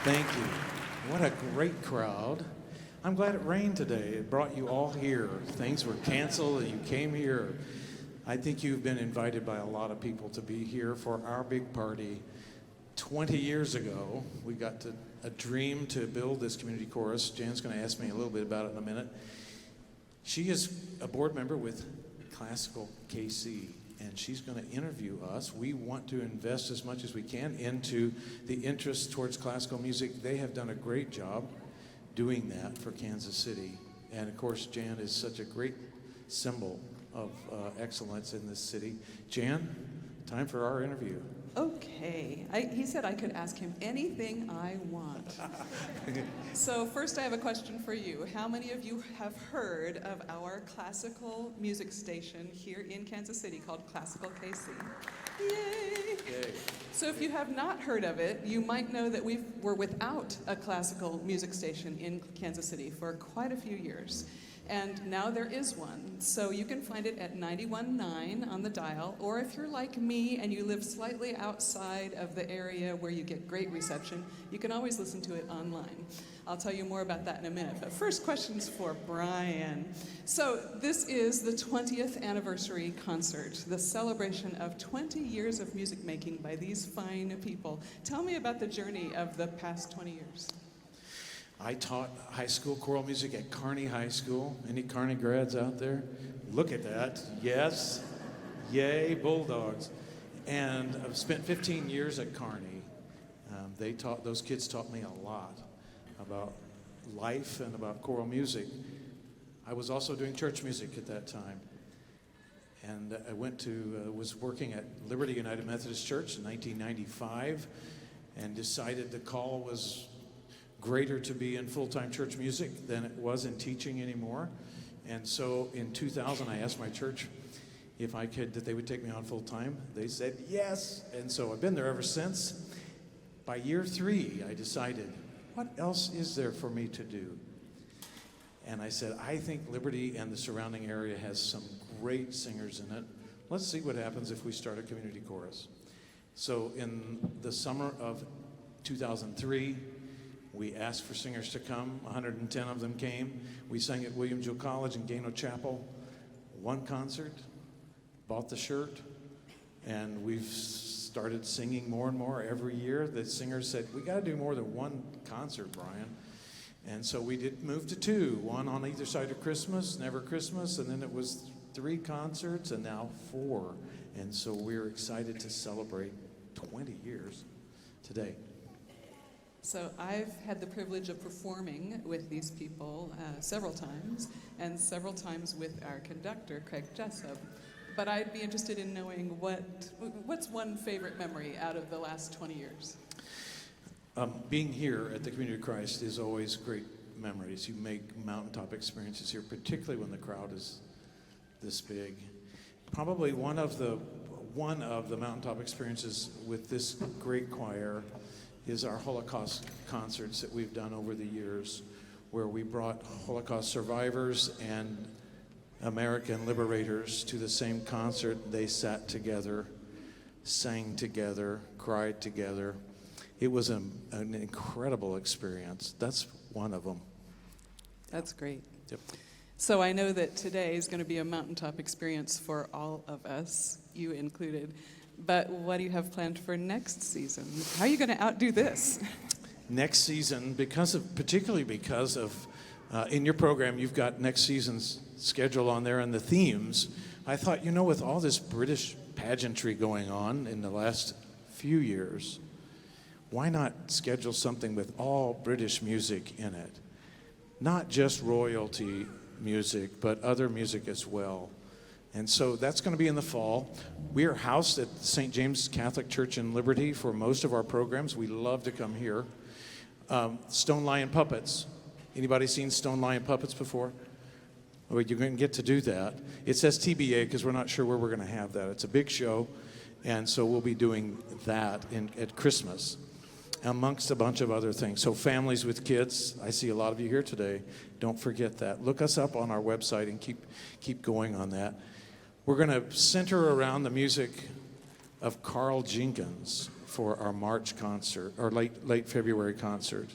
Thank you. What a great crowd. I'm glad it rained today. It brought you all here. Things were canceled and you came here. I think you've been invited by a lot of people to be here for our big party. 20 years ago, we got a dream to build this community chorus. Jan's going to ask me a little bit about it in a minute. She is a board member with Classical KC, and she's going to interview us. We want to invest as much as we can into the interest towards classical music. They have done a great job doing that for Kansas City. And of course, Jan is such a great symbol of excellence in this city. Jan, time for our interview. Okay. He said I could ask him anything I want. So first I have a question for you. How many of you have heard of our classical music station here in Kansas City called Classical KC? Yay! Yay. So if you have not heard of it, you might know that we were without a classical music station in Kansas City for quite a few years. And now there is one. So you can find it at 91.9 on the dial, or if you're like me and you live slightly outside of the area where you get great reception, you can always listen to it online. I'll tell you more about that in a minute. But first question's for Bryan. So this is the 20th anniversary concert, the celebration of 20 years of music making by these fine people. Tell me about the journey of the past 20 years. I taught high school choral music at Kearney High School. Any Kearney grads out there? Look at that. Yes. Yay, Bulldogs. And I've spent 15 years at Kearney. Those kids taught me a lot about life and about choral music. I was also doing church music at that time. And I was working at Liberty United Methodist Church in 1995 and decided the call was greater to be in full-time church music than it was in teaching anymore. And so in 2000, I asked my church if I could, that they would take me on full-time. They said yes. And so I've been there ever since. By year 3, I decided, what else is there for me to do? And I said, I think Liberty and the surrounding area has some great singers in it. Let's see what happens if we start a community chorus. So in the summer of 2003, we asked for singers to come. 110 of them came. We sang at William Jewell College in Gano Chapel. One concert, bought the shirt, and we've started singing more and more every year. The singers said, we got to do more than one concert, Bryan. And so we did move to 2, one on either side of Christmas, Never Christmas, and then it was 3 concerts, and now 4. And so we're excited to celebrate 20 years today. So I've had the privilege of performing with these people several times, and several times with our conductor, Craig Jessop. But I'd be interested in knowing what's one favorite memory out of the last 20 years? Being here at the Community of Christ is always great memories. You make mountaintop experiences here, particularly when the crowd is this big. Probably one of the mountaintop experiences with this great choir is our Holocaust concerts that we've done over the years, where we brought Holocaust survivors and American liberators to the same concert. They sat together, sang together, cried together. It was an incredible experience. That's one of them. That's great. Yep. So I know that today is going to be a mountaintop experience for all of us, you included. But what do you have planned for next season? How are you going to outdo this? Next season, particularly because of in your program, you've got next season's schedule on there and the themes. I thought, with all this British pageantry going on in the last few years, why not schedule something with all British music in it? Not just royalty music, but other music as well. And so that's going to be in the fall. We are housed at St. James Catholic Church in Liberty for most of our programs. We love to come here. Stone Lion Puppets. Anybody seen Stone Lion Puppets before? Well, you're going to get to do that. It says TBA because we're not sure where we're going to have that. It's a big show, and so we'll be doing that at Christmas, amongst a bunch of other things. So families with kids, I see a lot of you here today. Don't forget that. Look us up on our website and keep going on that. We're going to center around the music of Carl Jenkins for our March concert, or late February concert.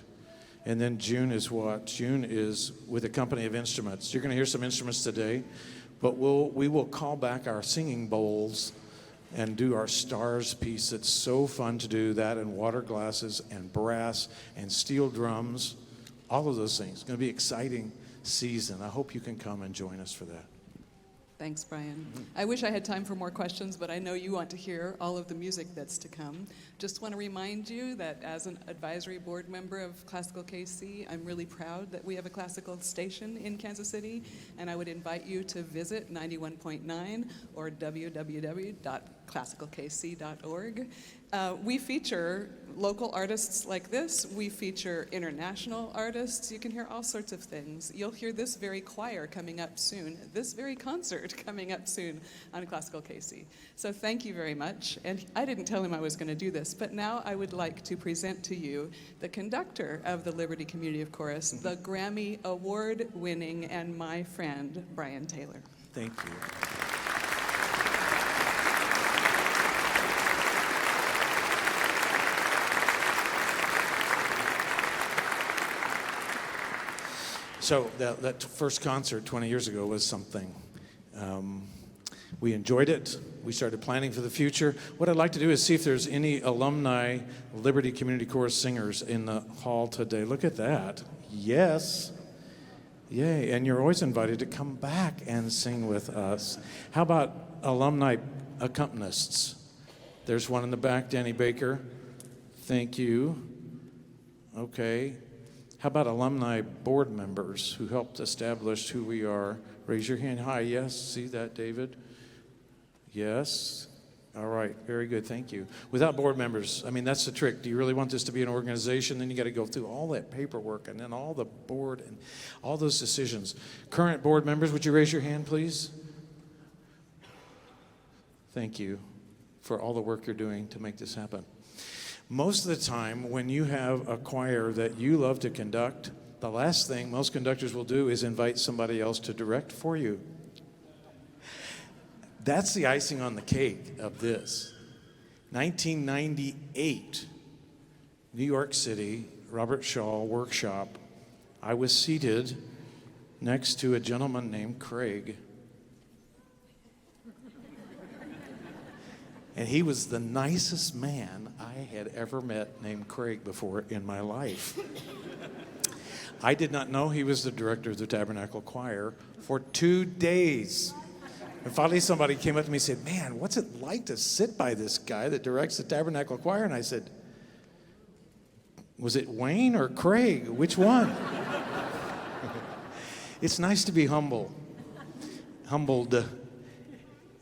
And then June is what? June is with a company of instruments. You're going to hear some instruments today, but we will call back our singing bowls and do our stars piece. It's so fun to do that, and water glasses and brass and steel drums, all of those things. It's going to be an exciting season. I hope you can come and join us for that. Thanks, Bryan. I wish I had time for more questions, but I know you want to hear all of the music that's to come. Just want to remind you that as an advisory board member of Classical KC, I'm really proud that we have a classical station in Kansas City, and I would invite you to visit 91.9 or www.classicalkc.org. We feature local artists like this. We feature international artists. You can hear all sorts of things. You'll hear this very choir coming up soon, this very concert coming up soon on Classical KC. So thank you very much. And I didn't tell him I was going to do this, but now I would like to present to you the conductor of the Liberty Community of Chorus, the Grammy Award-winning and my friend, Bryan Taylor. Thank you. So that first concert 20 years ago was something. We enjoyed it. We started planning for the future. What I'd like to do is see if there's any alumni Liberty Community Chorus singers in the hall today. Look at that. Yes. Yay. And you're always invited to come back and sing with us. How about alumni accompanists? There's one in the back, Danny Baker. Thank you. Okay. How about alumni board members who helped establish who we are? Raise your hand. Hi, yes. See that, David? Yes. All right. Very good. Thank you. Without board members, I mean, that's the trick. Do you really want this to be an organization? Then you got to go through all that paperwork and then all the board and all those decisions. Current board members, would you raise your hand, please? Thank you for all the work you're doing to make this happen. Most of the time, when you have a choir that you love to conduct, the last thing most conductors will do is invite somebody else to direct for you. That's the icing on the cake of this. 1998, New York City, Robert Shaw workshop. I was seated next to a gentleman named Craig. And he was the nicest man I had ever met named Craig before in my life. I did not know he was the director of the Tabernacle Choir for 2 days. And finally somebody came up to me and said, man, what's it like to sit by this guy that directs the Tabernacle Choir? And I said, was it Wayne or Craig? Which one? It's nice to be humbled.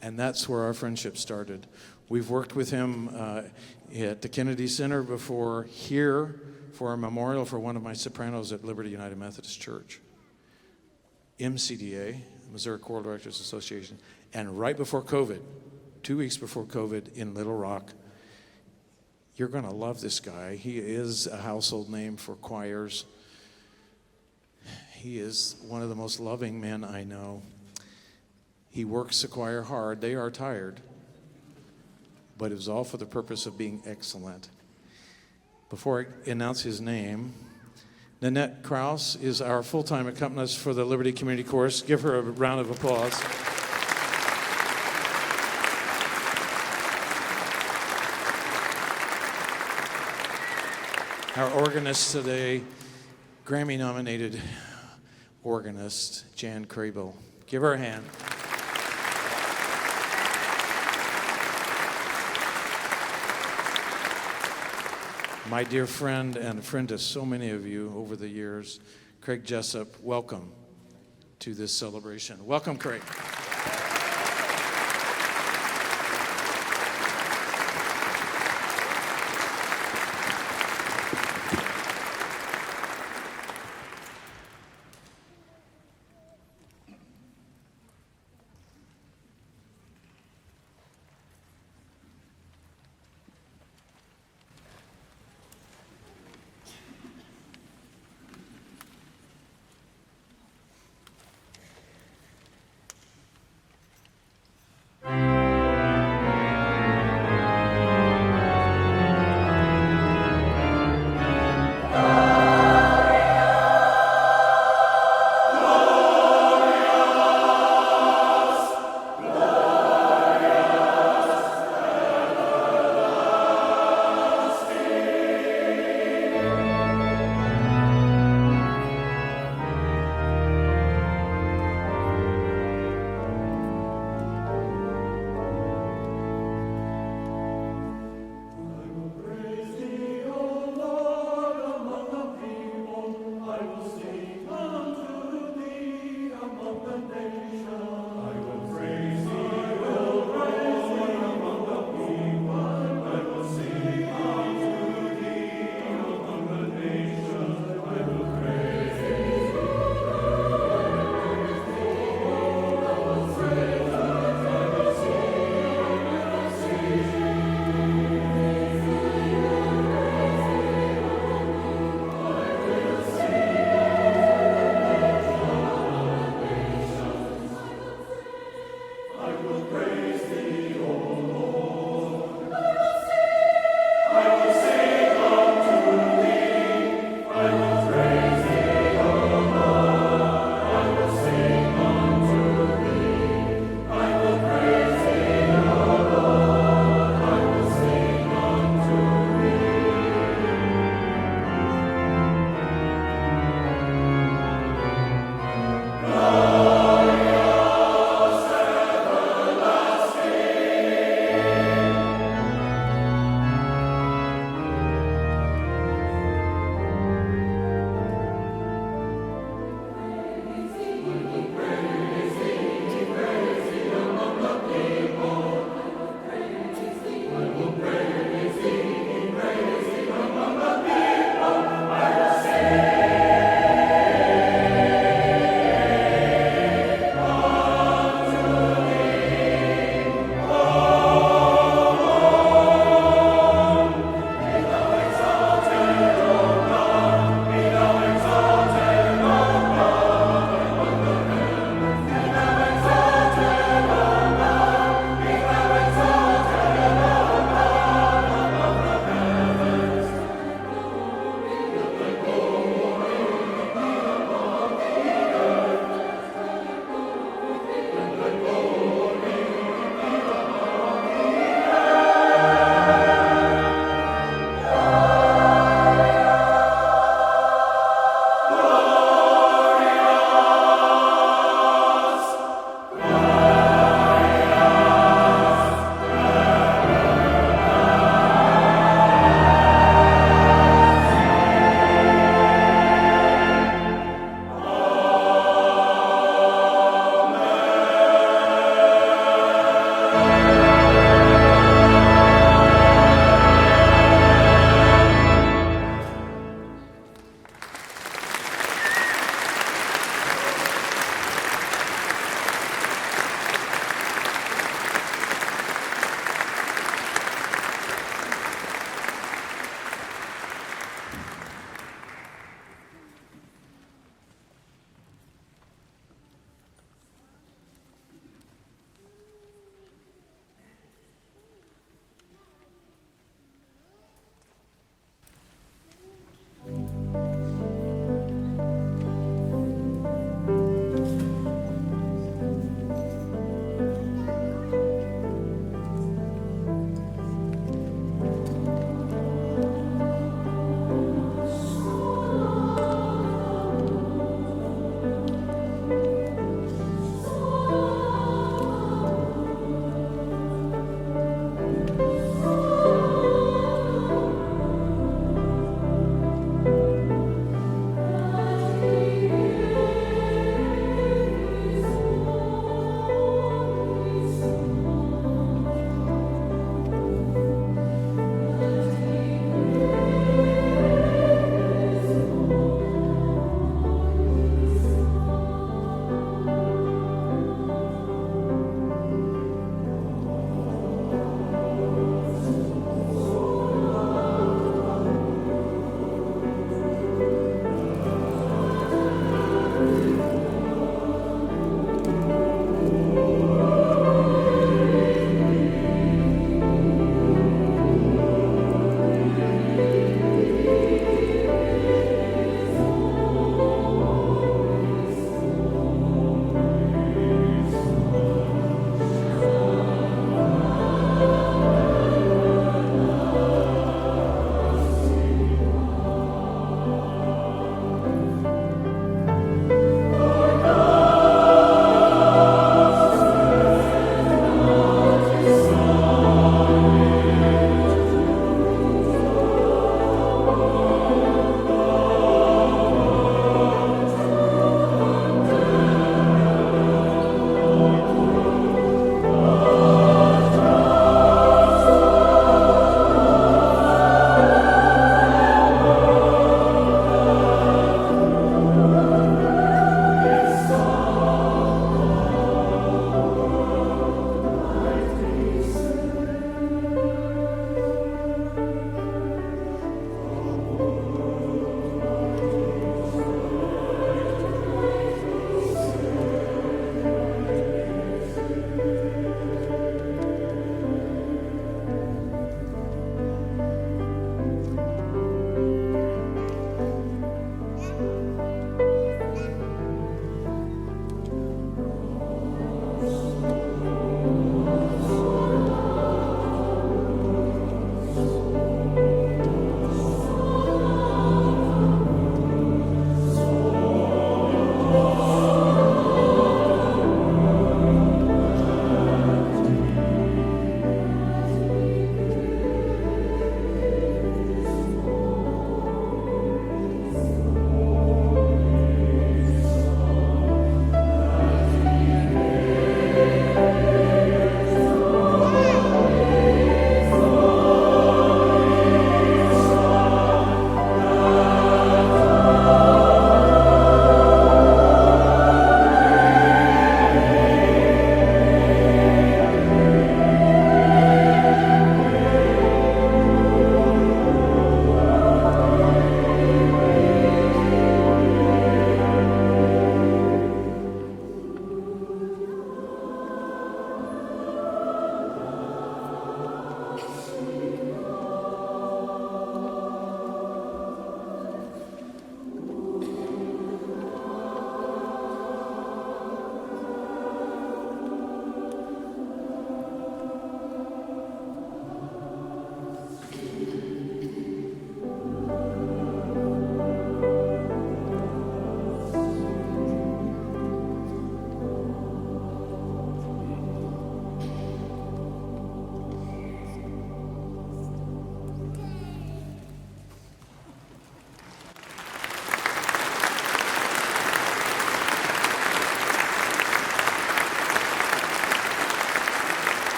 And that's where our friendship started. We've worked with him at the Kennedy Center before, here for a memorial for one of my sopranos at Liberty United Methodist Church. MCDA, Missouri Choral Directors Association, and right before COVID, 2 weeks before COVID in Little Rock. You're going to love this guy. He is a household name for choirs. He is one of the most loving men I know. He works the choir hard. They are tired. But it was all for the purpose of being excellent. Before I announce his name, Nanette Kraus is our full-time accompanist for the Liberty Community Chorus. Give her a round of applause. Our organist today, Grammy-nominated organist, Jan Kraybill. Give her a hand. My dear friend and a friend to so many of you over the years, Craig Jessop, welcome to this celebration. Welcome, Craig.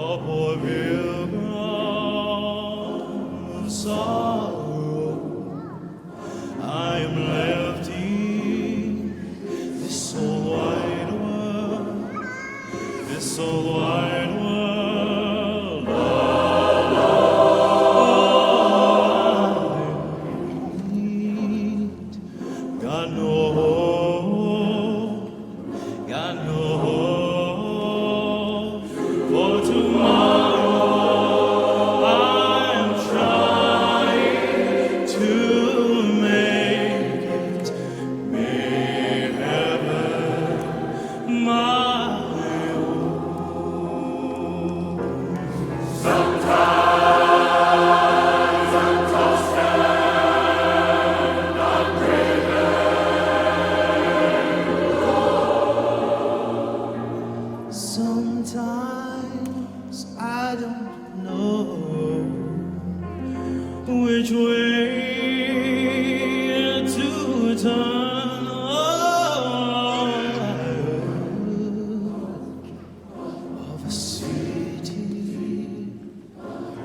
a poor pilgrim of sorrow. I am left in this old wide world, this old wide world. Got no hope, got no hope for tomorrow. I'm trying to make it, make heaven my own. Sometimes I'm tossed and I'm sometimes I don't know which way to turn. Of a city,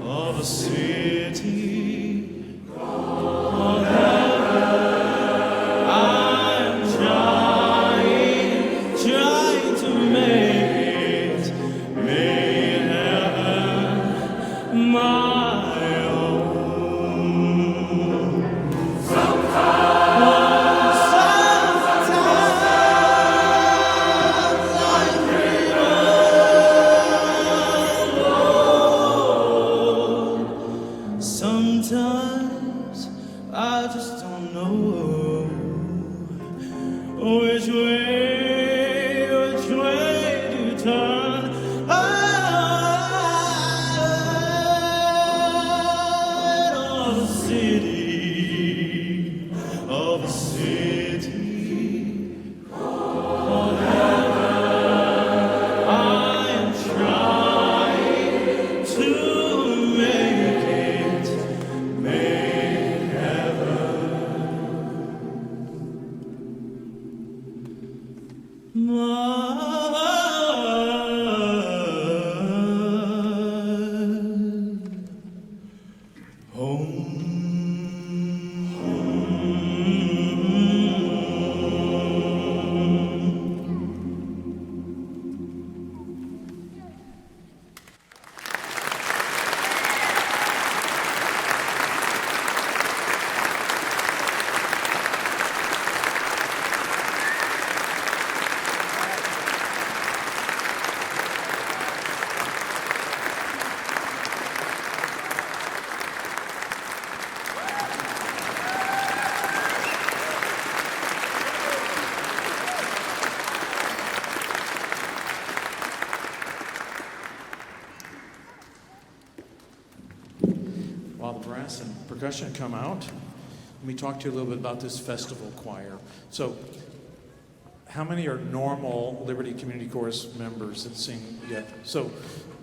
of a city, of heaven. I'm trying to make heaven my own. Sometimes I dream alone. Sometimes I just don't know which way to turn. Of a city, of heaven. I am trying to make it, make heaven While the brass and percussion come out, let me talk to you a little bit about this festival choir. So, how many are normal Liberty Community Chorus members that sing yet? So,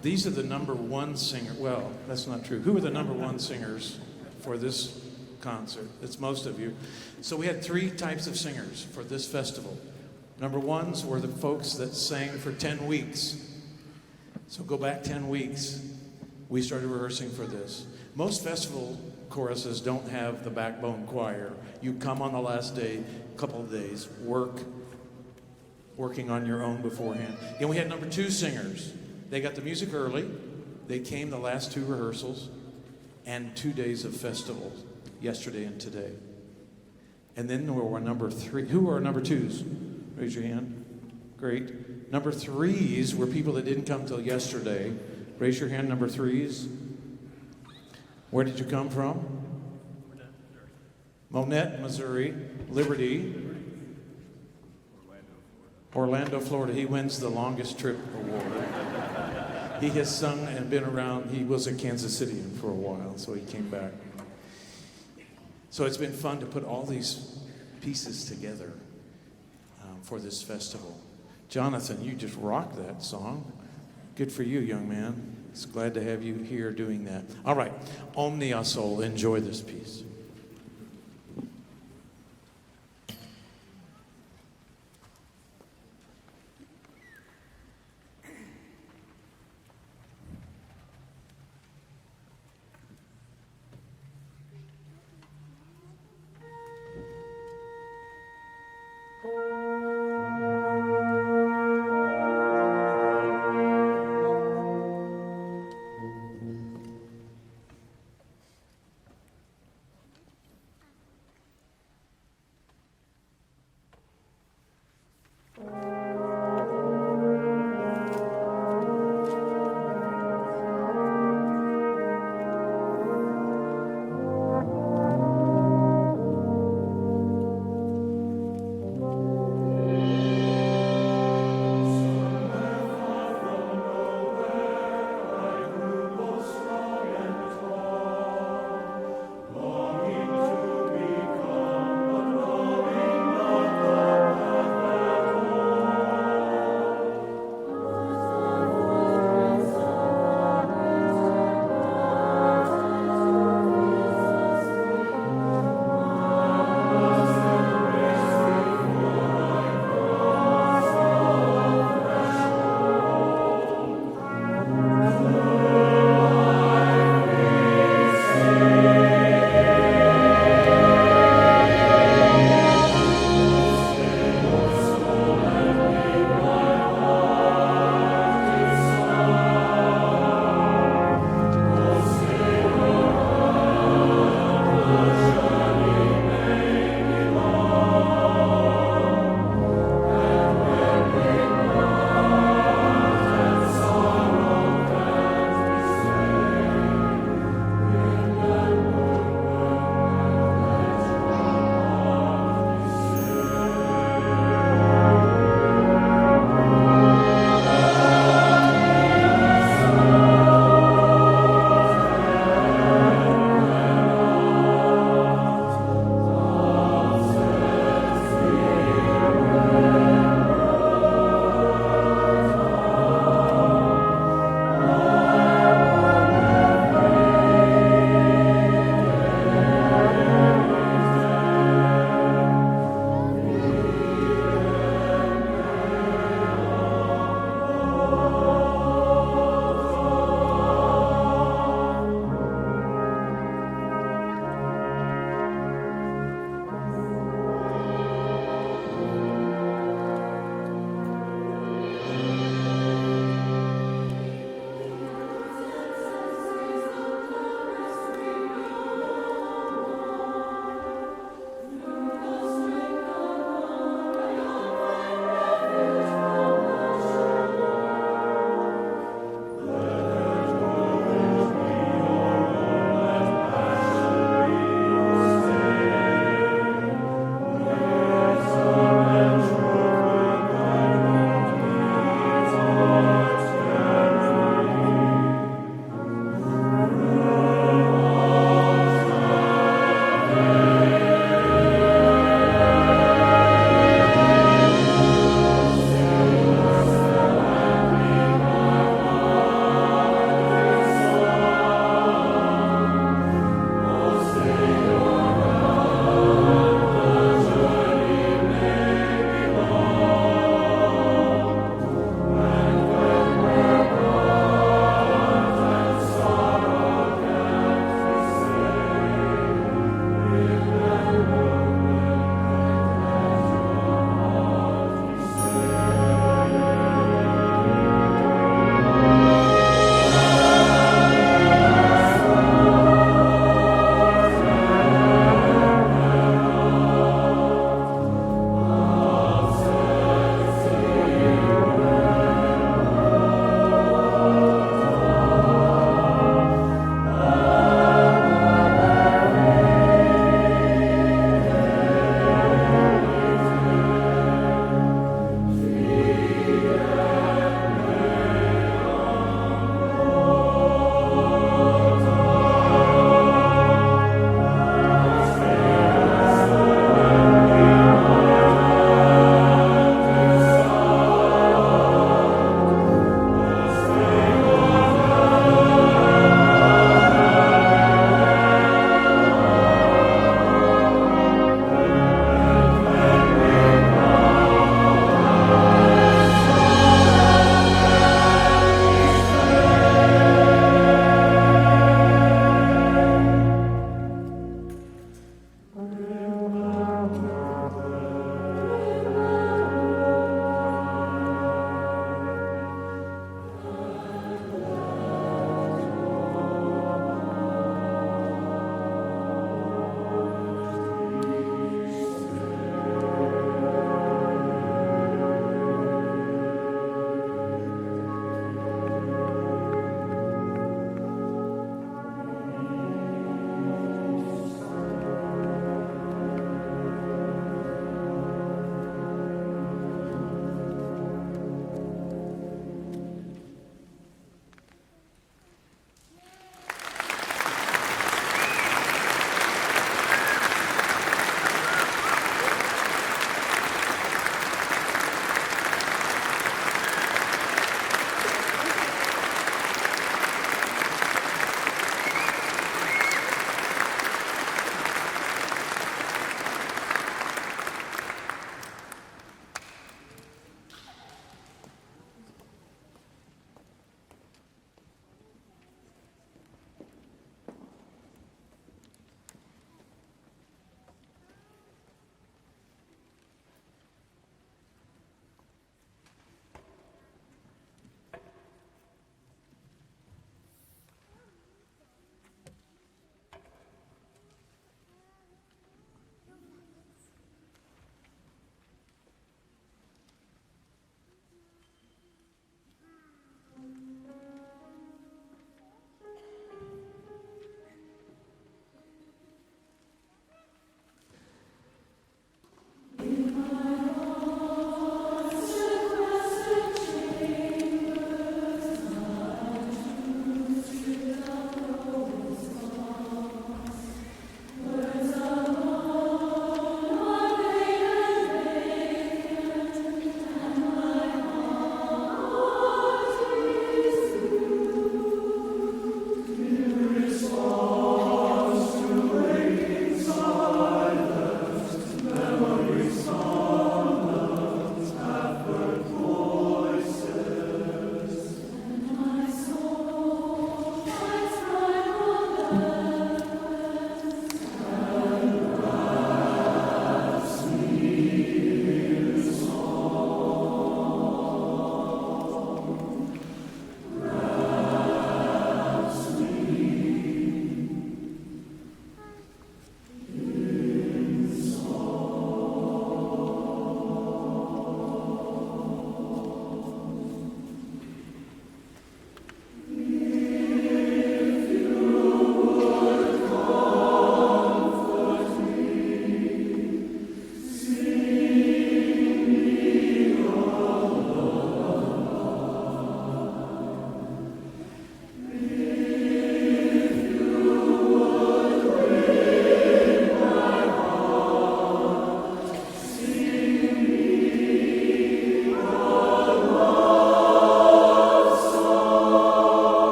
these are the number one singer. Well, that's not true. Who are the number one singers for this concert? It's most of you. So we had three types of singers for this festival. Number ones were the folks that sang for 10 weeks. So go back 10 weeks. We started rehearsing for this. Most festival choruses don't have the backbone choir. You come on the last day, a couple of days, working on your own beforehand. And we had number two singers. They got the music early. They came the last two rehearsals and 2 days of festivals, yesterday and today. And then there were number three. Who are number twos? Raise your hand. Great. Number threes were people that didn't come till yesterday. Raise your hand, number threes. Where did you come from? Monette, Missouri. Liberty. Orlando, Florida. He wins the longest trip award. He has sung and been around. He was a Kansas City for a while, so he came back. So it's been fun to put all these pieces together for this festival. Jonathan, you just rocked that song. Good for you, young man. It's glad to have you here doing that. All right, Omnia Soul, enjoy this piece.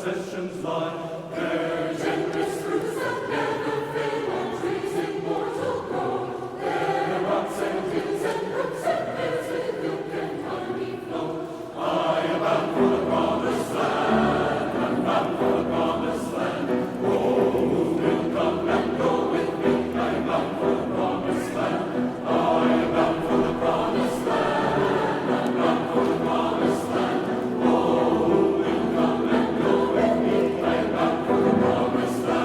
possessions lie. Their generous fruits that never fail on trees immortal grow. Their rocks and hills and brooks and meadows with milk and honey flow. I am bound for the promised land. I'm bound for the promised land. Oh, who will come and go with me? I am bound for the promised land. I am bound for the promised land. I'm bound for the promised land. Oh, who will come and go with me? I am bound for the promised land.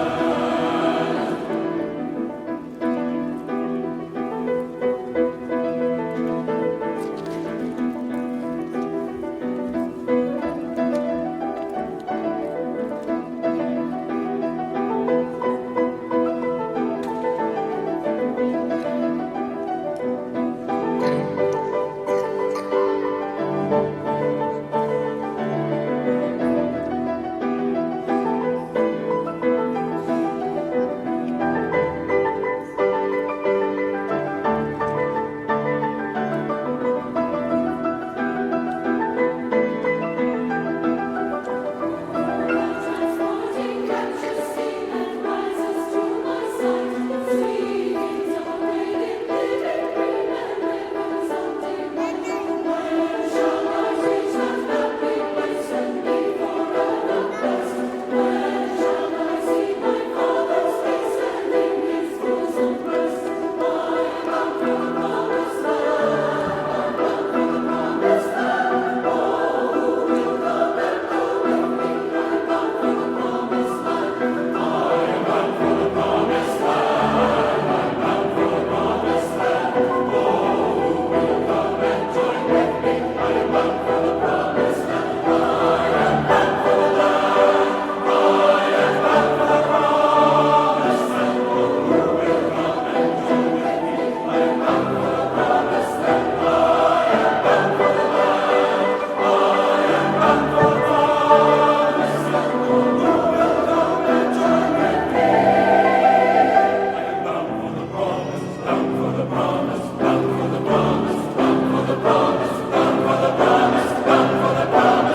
Transporting captures scene and rises to my sight. Streams of radiant living green and rivers of delight. Where shall I reach that happy place and be forever blessed? Where shall I see my Father's face and in His bosom rest? I am bound for the promised land. I'm bound for the promised land. Oh, who will come and go with me? I'm bound for the promised land. I am bound for the promised land. I'm bound for the promised land. Oh, who will come and join with me? I am bound for the promised land. I am bound for the land. I am bound for the promised land. Oh, who will come and join with me? I am bound for the promised land. I am bound for the land. I am bound for the promised land. Oh, who will come and join with me? I am bound for the promise, bound for the promise, bound for the promise, bound for the promise, bound for the promise, bound for the promise, bound for the promised land.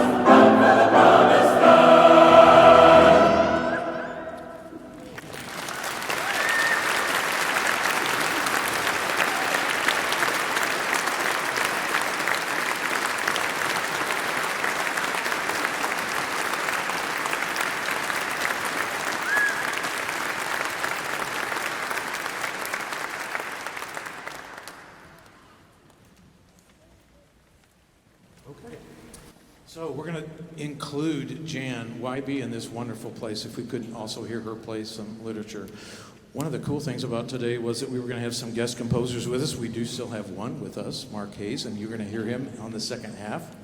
So we're going to include Jan YB in this wonderful place if we could also hear her play some literature. One of the cool things about today was that we were going to have some guest composers with us. We do still have one with us, Mark Hayes, and you're going to hear him on the second half.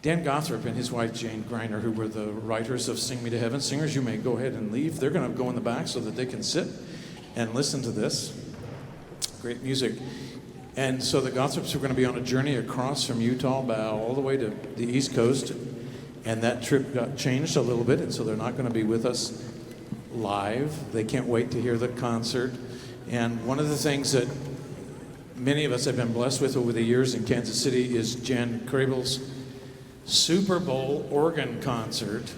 Dan Gothrop and his wife Jane Greiner, who were the writers of Sing Me to Heaven. Singers, you may go ahead and leave. They're going to go in the back so that they can sit and listen to this. Great music. And so the Gothrops are going to be on a journey across from Utah all the way to the East Coast. And that trip got changed a little bit, and so they're not going to be with us live. They can't wait to hear the concert. And one of the things that many of us have been blessed with over the years in Kansas City is Jan Kraybill's Super Bowl organ concert.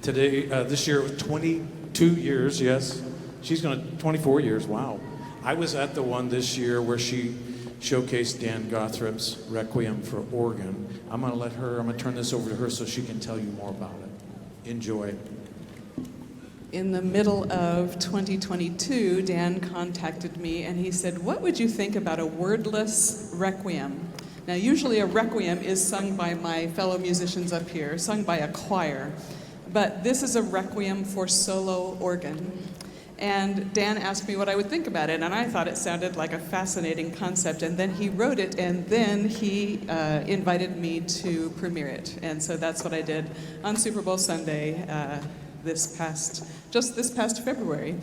Today, this year, it was 22 years, yes. She's going to, 24 years, wow. I was at the one this year where she showcased Dan Gothrop's Requiem for Organ. I'm going to turn this over to her so she can tell you more about it. Enjoy. In the middle of 2022, Dan contacted me and he said, "What would you think about a wordless requiem?" Now, usually a requiem is sung by my fellow musicians up here, sung by a choir. But this is a requiem for solo organ. And Dan asked me what I would think about it, and I thought it sounded like a fascinating concept. And then he wrote it, and then he invited me to premiere it. And so that's what I did on Super Bowl Sunday this past February.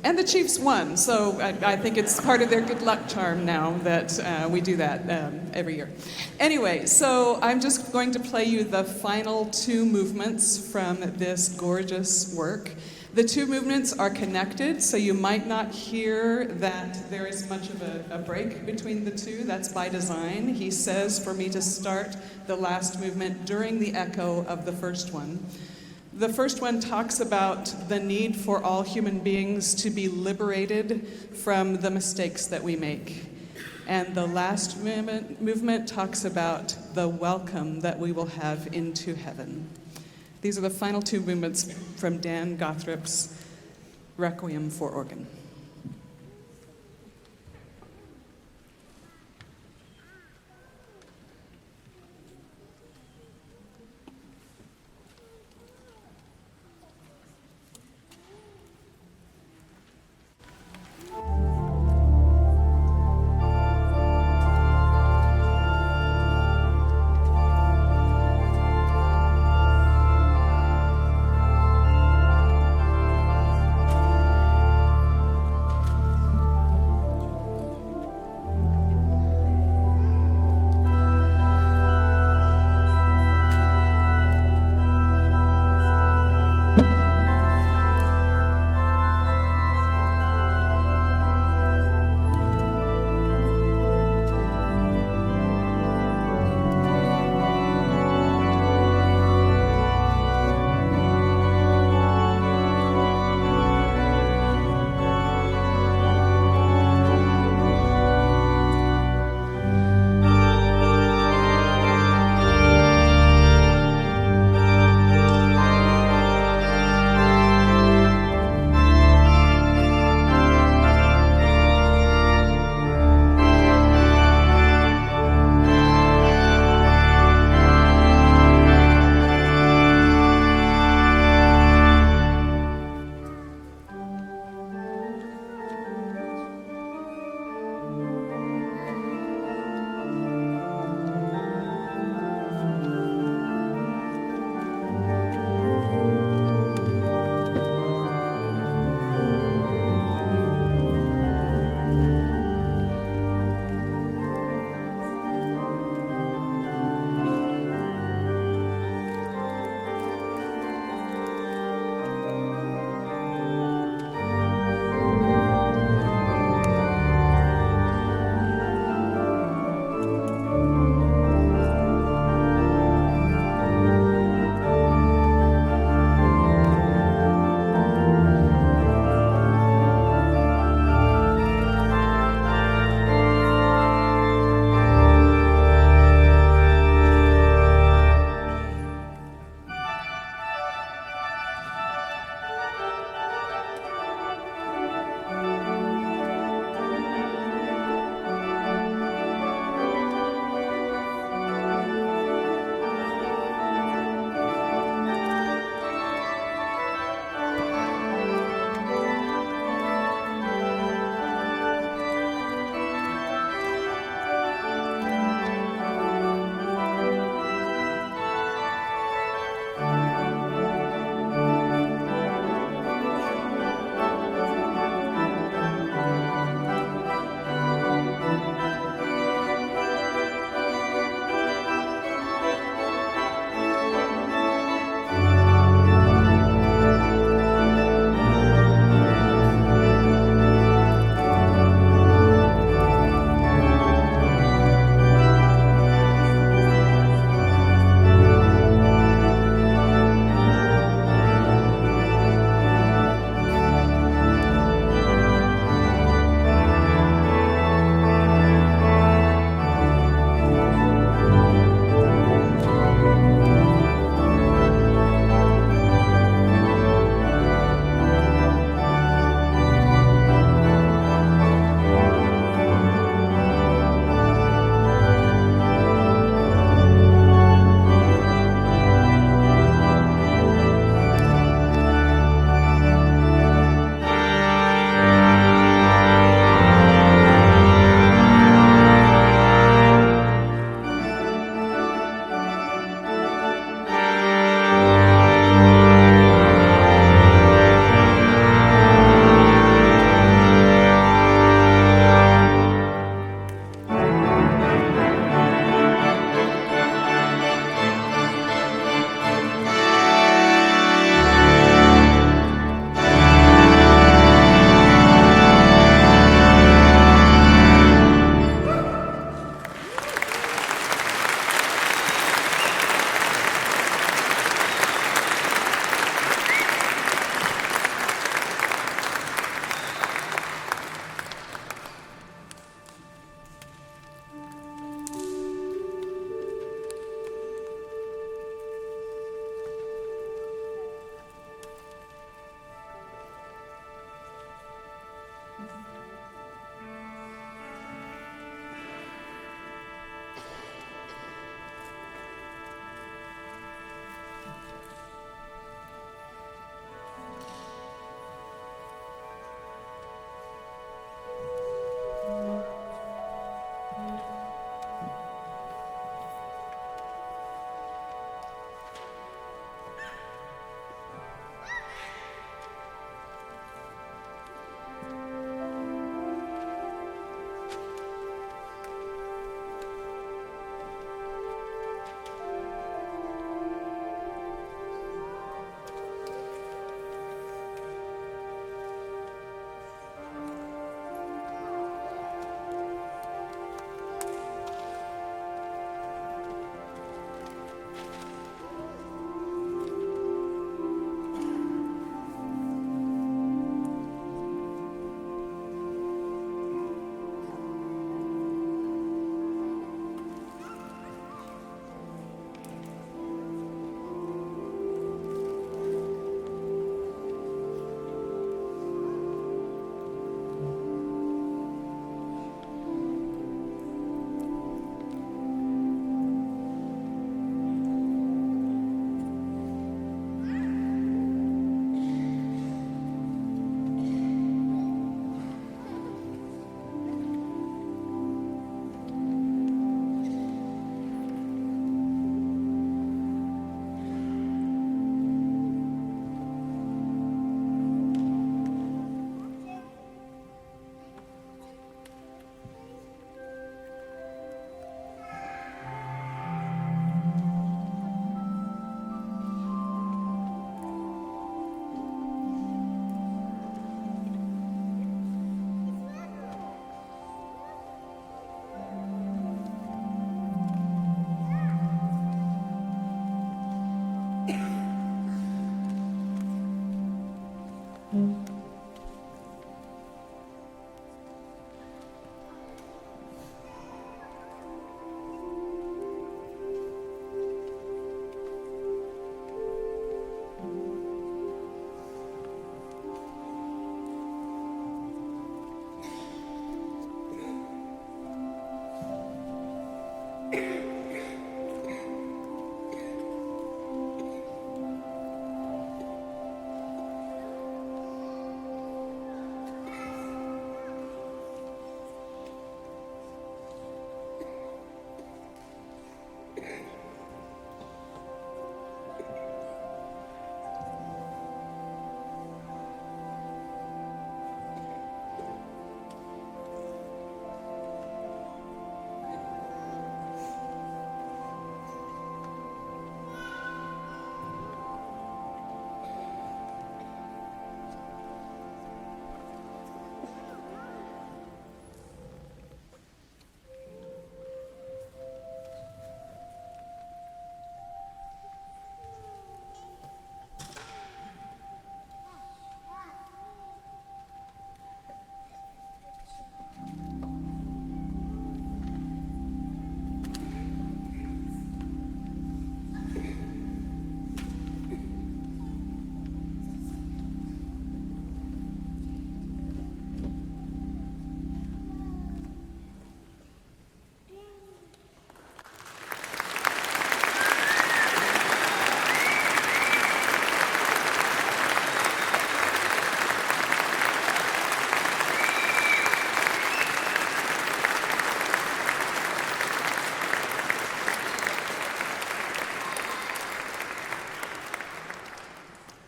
And the Chiefs won, so I think it's part of their good luck charm now that we do that every year. Anyway, so I'm just going to play you the final two movements from this gorgeous work. The two movements are connected, so you might not hear that there is much of a break between the two. That's by design. He says for me to start the last movement during the echo of the first one. The first one talks about the need for all human beings to be liberated from the mistakes that we make. And the last movement talks about the welcome that we will have into heaven. These are the final two movements from Dan Gothrop's Requiem for Organ.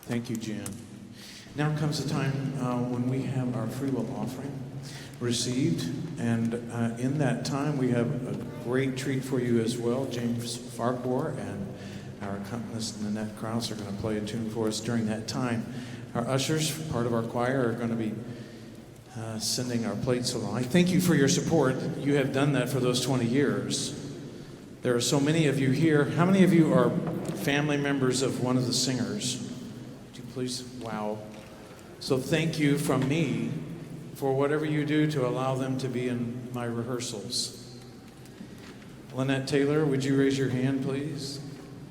Thank you, Jan. Now comes the time when we have our free will offering received, and in that time we have a great treat for you as well. James Farquhar and our accompanist Nanette Kraus are going to play a tune for us during that time. Our ushers, part of our choir, are going to be sending our plates along. I thank you for your support. You have done that for those 20 years. There are so many of you here. How many of you are family members of one of the singers? Would you please? Wow. So thank you from me for whatever you do to allow them to be in my rehearsals. Nanette Taylor, would you raise your hand, please?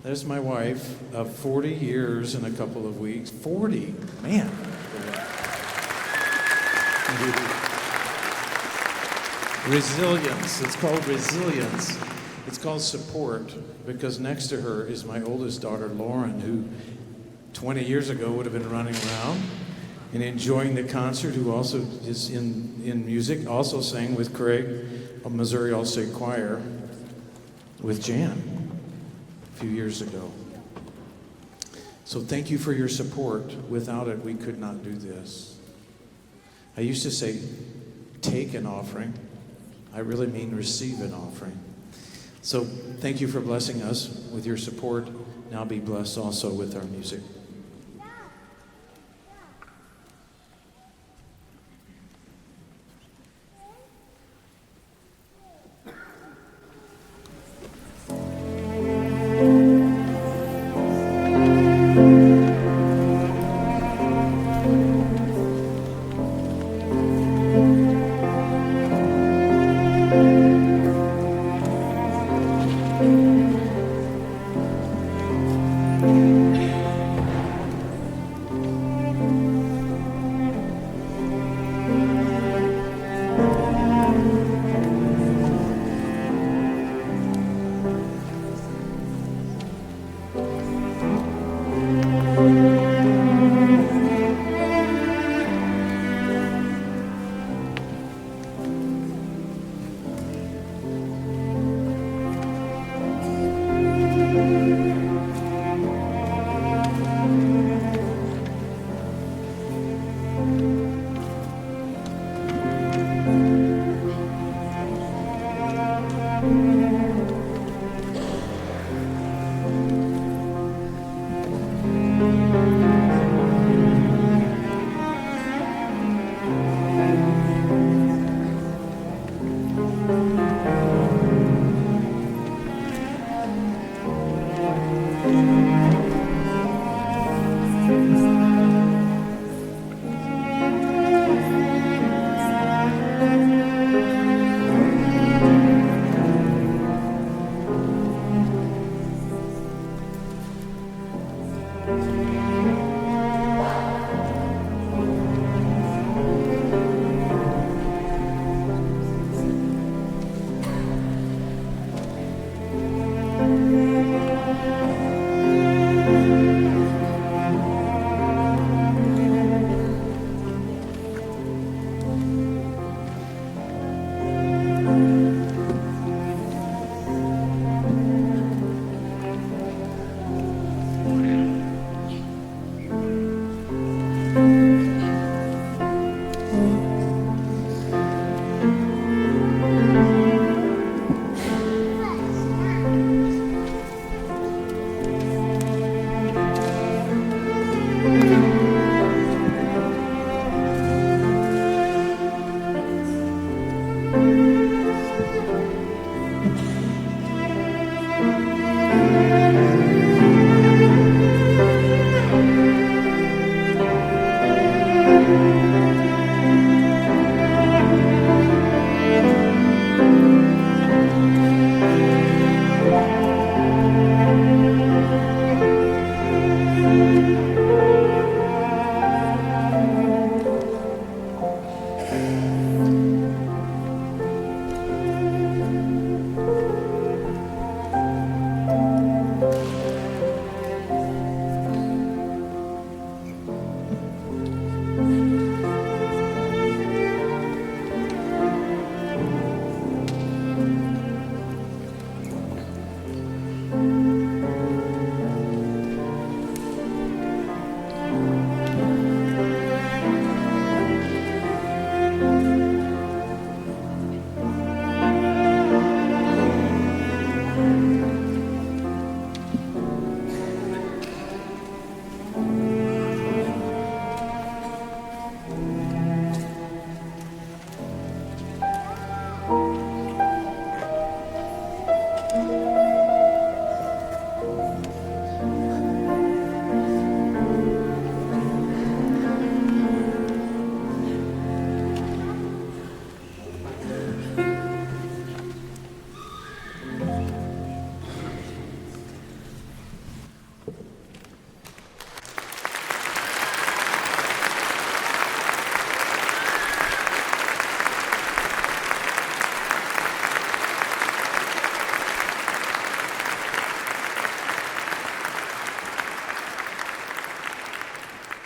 There's my wife of 40 years in a couple of weeks. 40, man. Resilience. It's called resilience. It's called support, because next to her is my oldest daughter, Lauren, who 20 years ago would have been running around and enjoying the concert, who also is in music, also sang with Craig of Missouri All-State Choir with Jan a few years ago. So thank you for your support. Without it, we could not do this. I used to say, take an offering. I really mean receive an offering. So thank you for blessing us with your support. Now be blessed also with our music.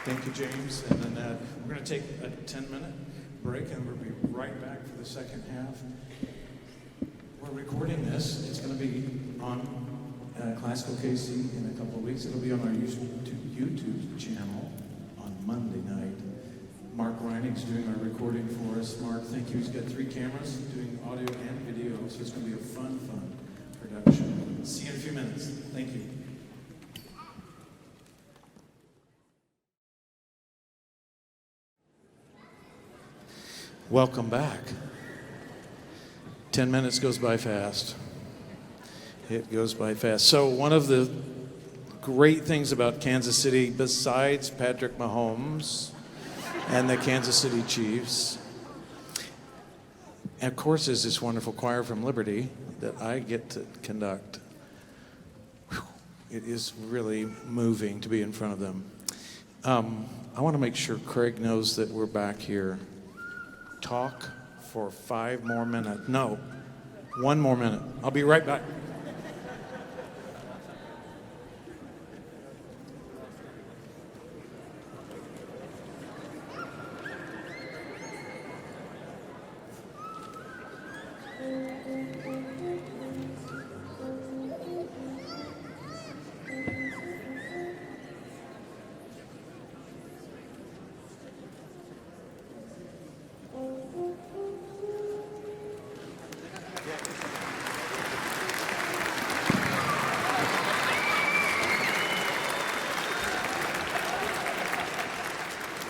Thank you, James and Nanette. We're going to take a 10-minute break, and we'll be right back for the second half. We're recording this. It's going to be on Classical KC in a couple of weeks. It'll be on our YouTube channel on Monday night. Mark Reinig's doing our recording for us. Mark, thank you. He's got 3 cameras doing audio and video, so it's going to be a fun production. See you in a few minutes. Thank you. Welcome back. 10 minutes goes by fast. It goes by fast. So one of the great things about Kansas City, besides Patrick Mahomes and the Kansas City Chiefs, of course, is this wonderful choir from Liberty that I get to conduct. Whew. It is really moving to be in front of them. I want to make sure Craig knows that we're back here. Talk for 5 more minutes. No, 1 more minute. I'll be right back.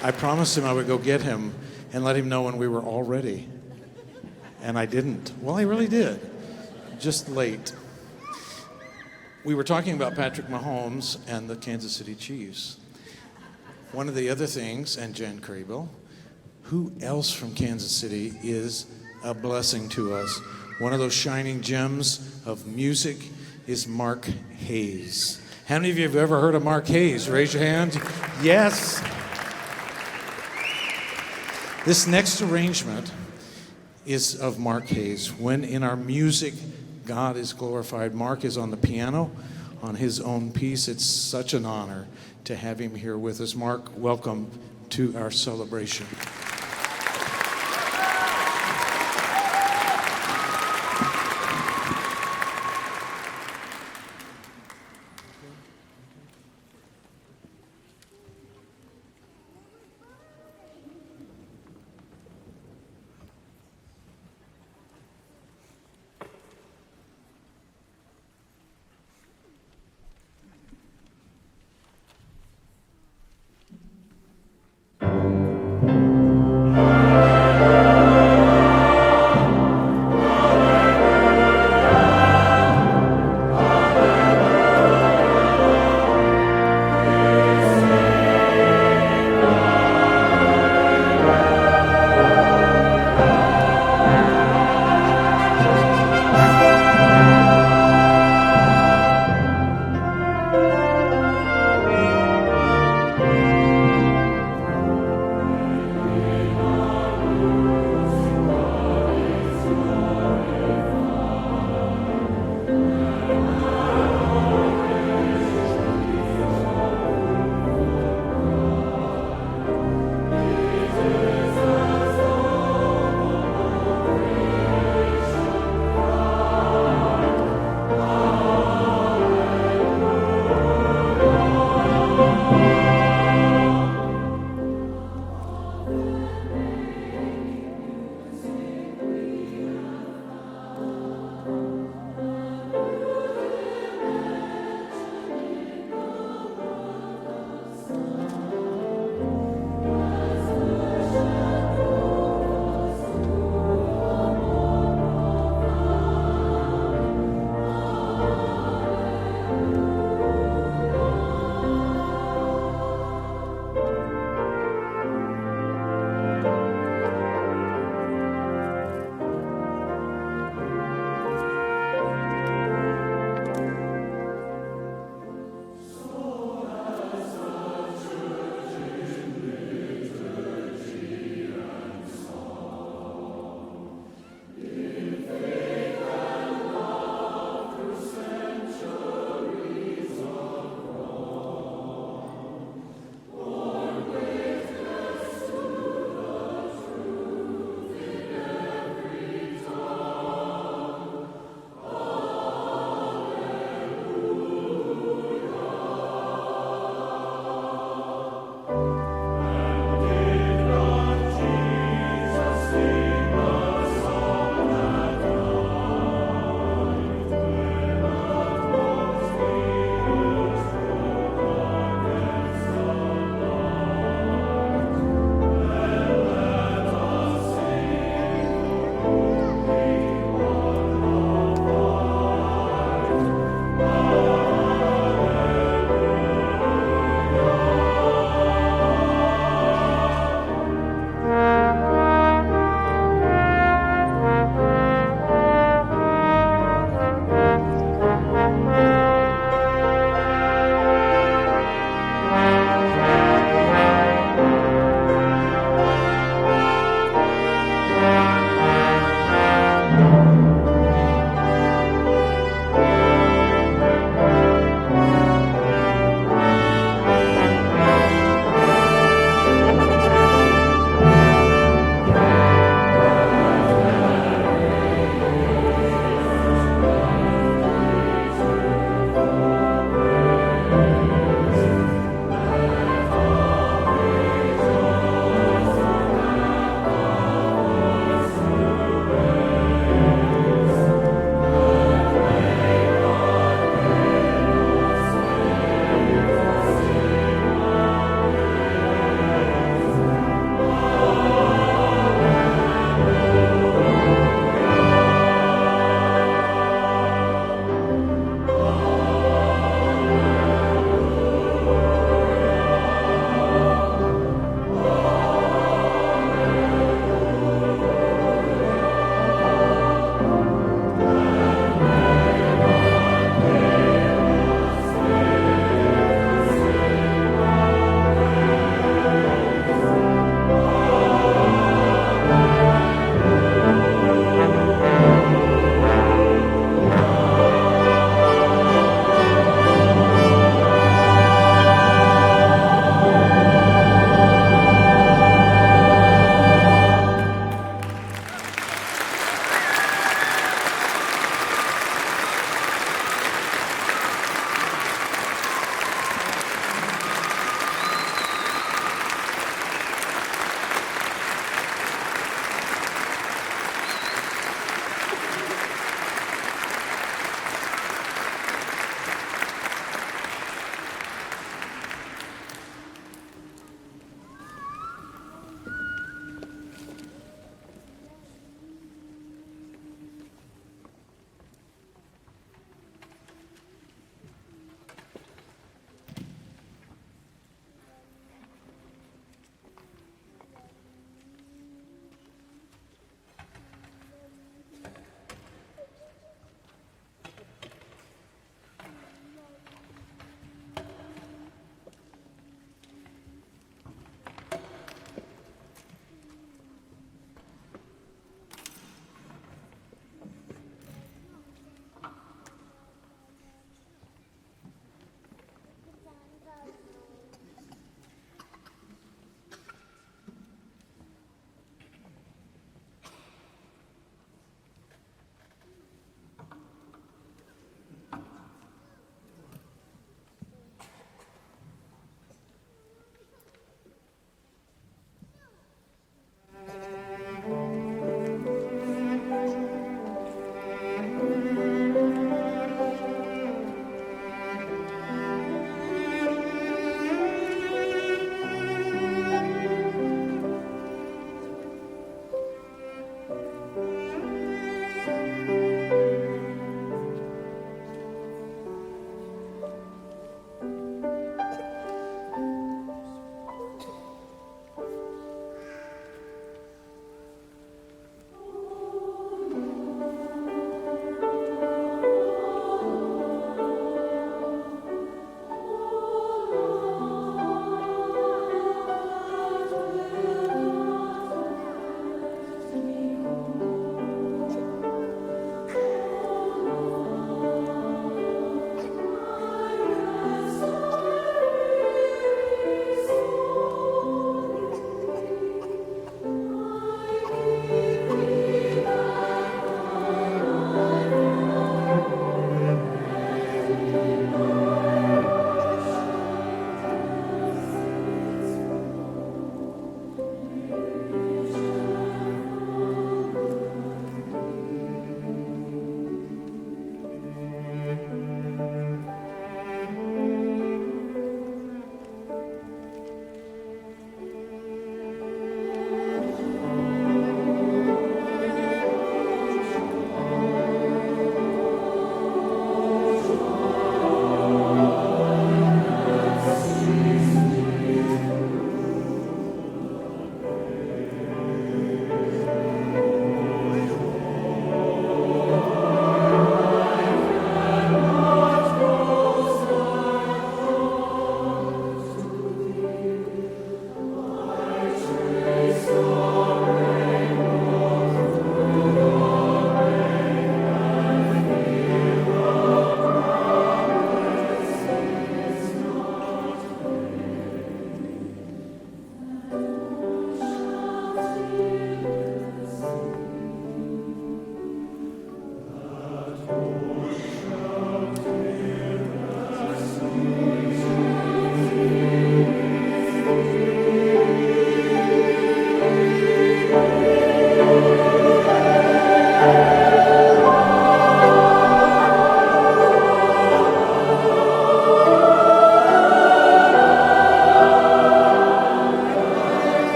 I promised him I would go get him and let him know when we were all ready. And I didn't. Well, I really did. Just late. We were talking about Patrick Mahomes and the Kansas City Chiefs. One of the other things, and Jen Kraybill, who else from Kansas City is a blessing to us? One of those shining gems of music is Mark Hayes. How many of you have ever heard of Mark Hayes? Raise your hand. Yes. This next arrangement is of Mark Hayes. When in our music, God is glorified. Mark is on the piano on his own piece. It's such an honor to have him here with us. Mark, welcome to our celebration.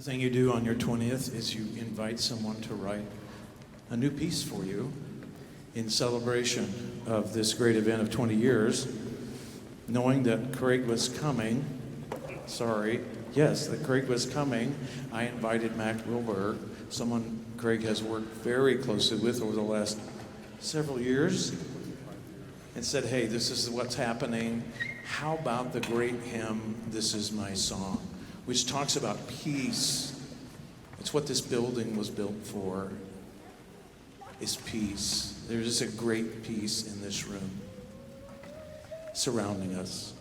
The thing you do on your 20th is you invite someone to write a new piece for you in celebration of this great event of 20 years, knowing that Craig was coming. That Craig was coming. I invited Mack Wilberg, someone Craig has worked very closely with over the last several years, and said, hey, this is what's happening. How about the great hymn, This Is My Song, which talks about peace. It's what this building was built for, is peace. There's a great peace in this room surrounding us.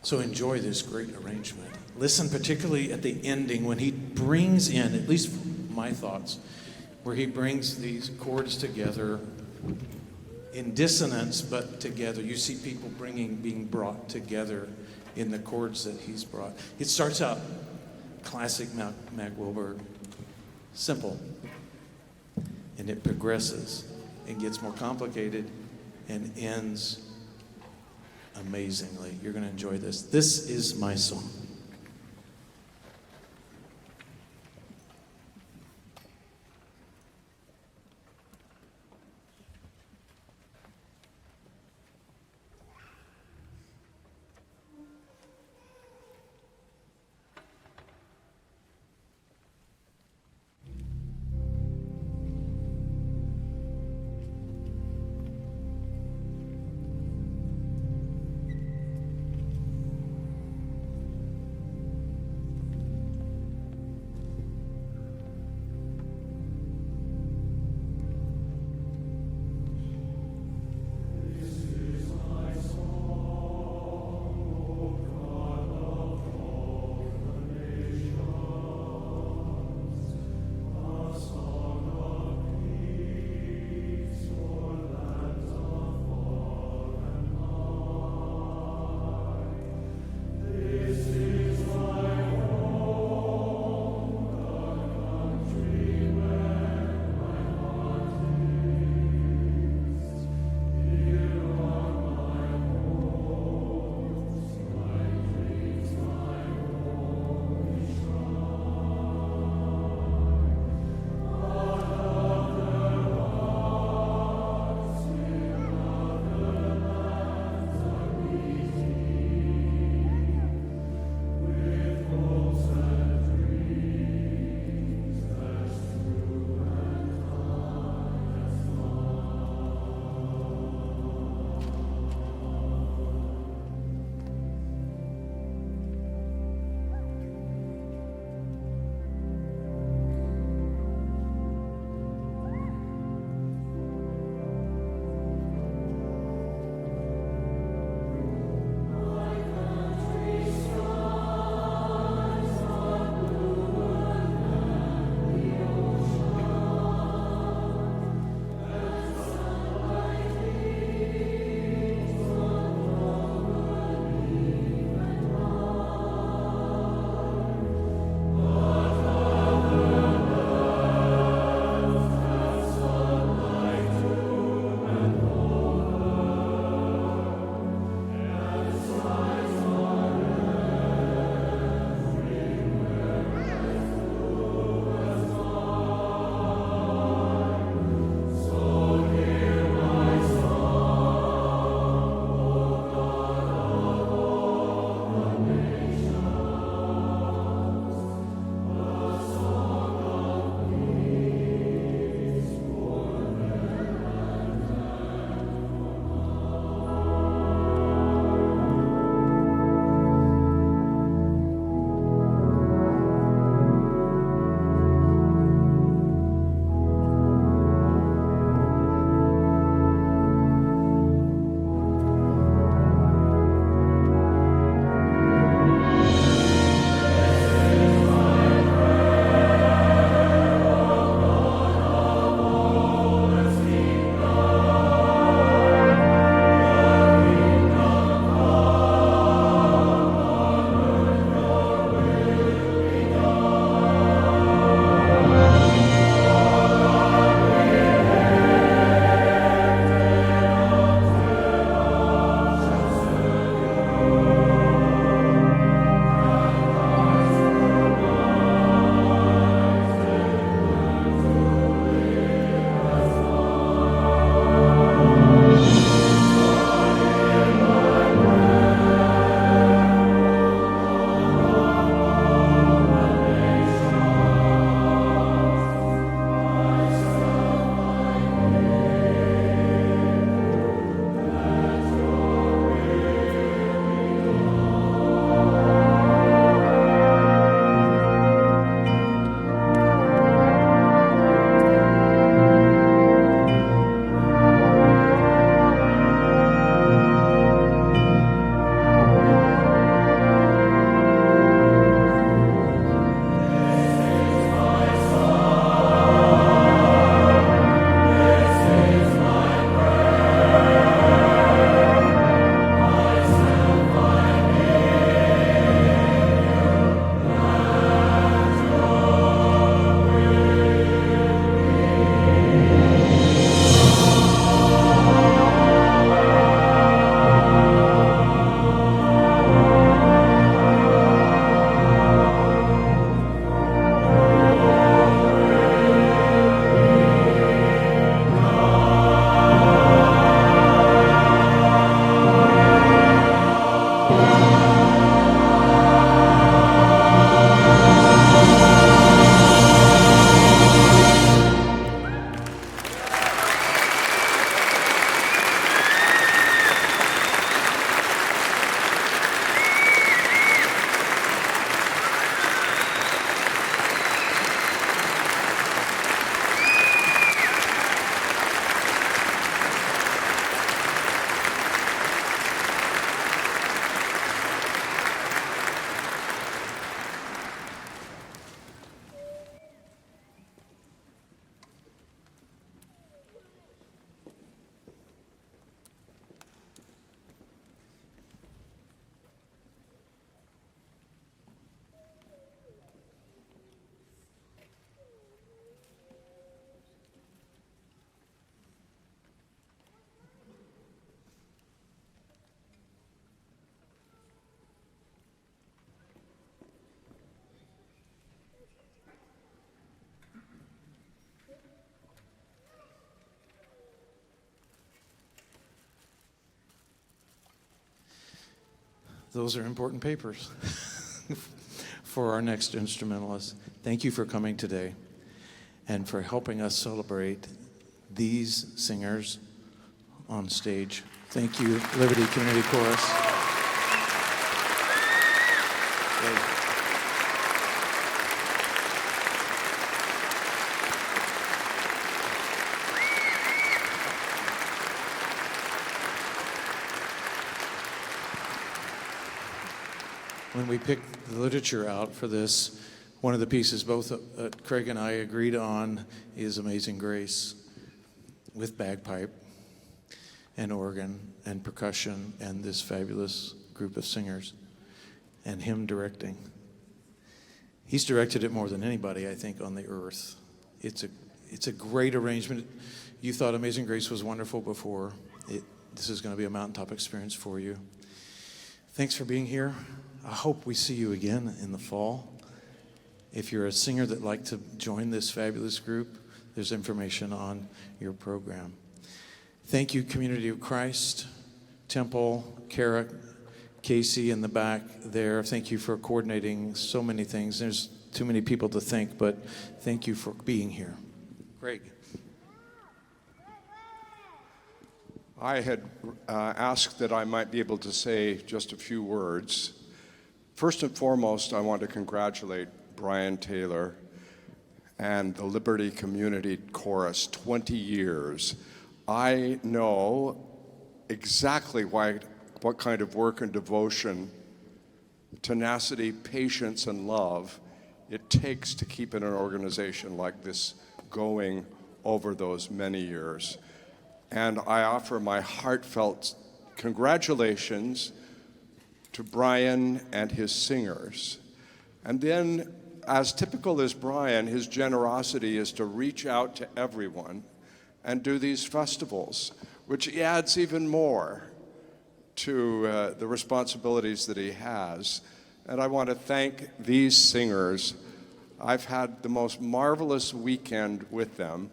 So enjoy this great arrangement. Listen particularly at the ending when he brings in, at least my thoughts, where he brings these chords together in dissonance, but together. You see people being brought together in the chords that he's brought. It starts out classic Mack Wilberg, simple, and it progresses and gets more complicated and ends amazingly. You're going to enjoy this. This is my song. Those are important papers for our next instrumentalist. Thank you for coming today and for helping us celebrate these singers on stage. Thank you, Liberty Community Chorus. When we picked the literature out for this, one of the pieces both Craig and I agreed on is Amazing Grace, with bagpipe and organ and percussion and this fabulous group of singers and him directing. He's directed it more than anybody, I think, on the earth. It's a great arrangement. You thought Amazing Grace was wonderful before. This is going to be a mountaintop experience for you. Thanks for being here. I hope we see you again in the fall. If you're a singer that'd like to join this fabulous group, there's information on your program. Thank you, Community of Christ, Temple, Kara, Casey in the back there. Thank you for coordinating so many things. There's too many people to thank, but thank you for being here. Greg. I had asked that I might be able to say just a few words. First and foremost, I want to congratulate Bryan Taylor and the Liberty Community Chorus, 20 years. I know exactly what kind of work and devotion, tenacity, patience, and love it takes to keep an organization like this going over those many years. And I offer my heartfelt congratulations to Bryan and his singers. And then, as typical as Bryan, his generosity is to reach out to everyone and do these festivals, which adds even more to the responsibilities that he has. And I want to thank these singers. I've had the most marvelous weekend with them,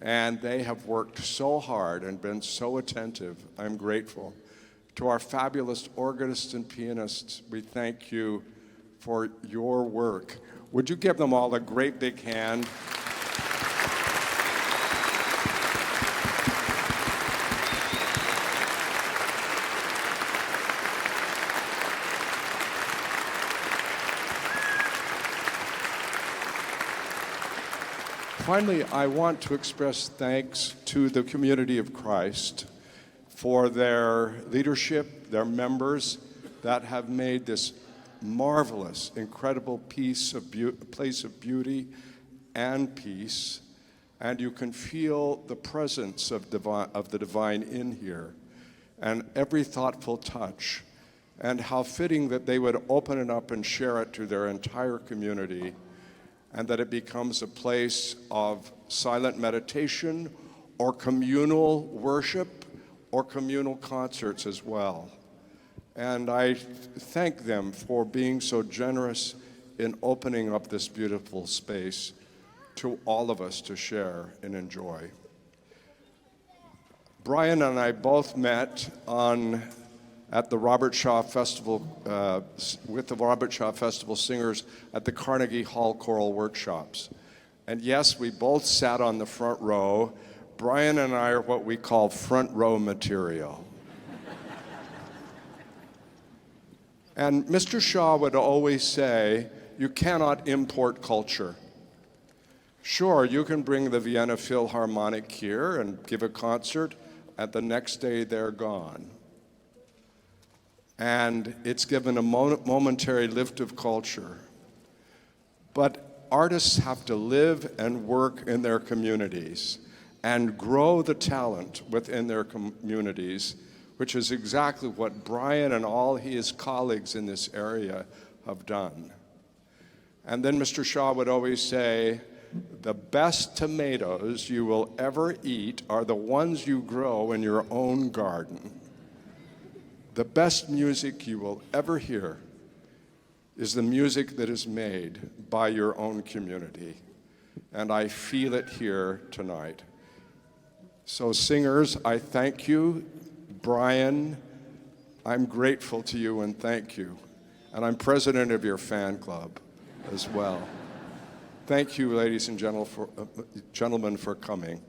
and they have worked so hard and been so attentive. I'm grateful. To our fabulous organists and pianists, we thank you for your work. Would you give them all a great big hand? Finally, I want to express thanks to the Community of Christ for their leadership, their members that have made this marvelous, incredible place of beauty and peace. And you can feel the presence of the divine in here, and every thoughtful touch, and how fitting that they would open it up and share it to their entire community, and that it becomes a place of silent meditation or communal worship or communal concerts as well. And I thank them for being so generous in opening up this beautiful space to all of us to share and enjoy. Bryan and I both met at the Robert Shaw Festival, with the Robert Shaw Festival singers at the Carnegie Hall Choral Workshops. And yes, we both sat on the front row. Bryan and I are what we call front row material. And Mr. Shaw would always say, you cannot import culture. Sure, you can bring the Vienna Philharmonic here and give a concert, and the next day they're gone. And it's given a momentary lift of culture. But artists have to live and work in their communities and grow the talent within their communities, which is exactly what Bryan and all his colleagues in this area have done. And then Mr. Shaw would always say, the best tomatoes you will ever eat are the ones you grow in your own garden. The best music you will ever hear is the music that is made by your own community. And I feel it here tonight. So singers, I thank you. Bryan, I'm grateful to you and thank you. And I'm president of your fan club as well. Thank you, ladies and gentlemen, for coming.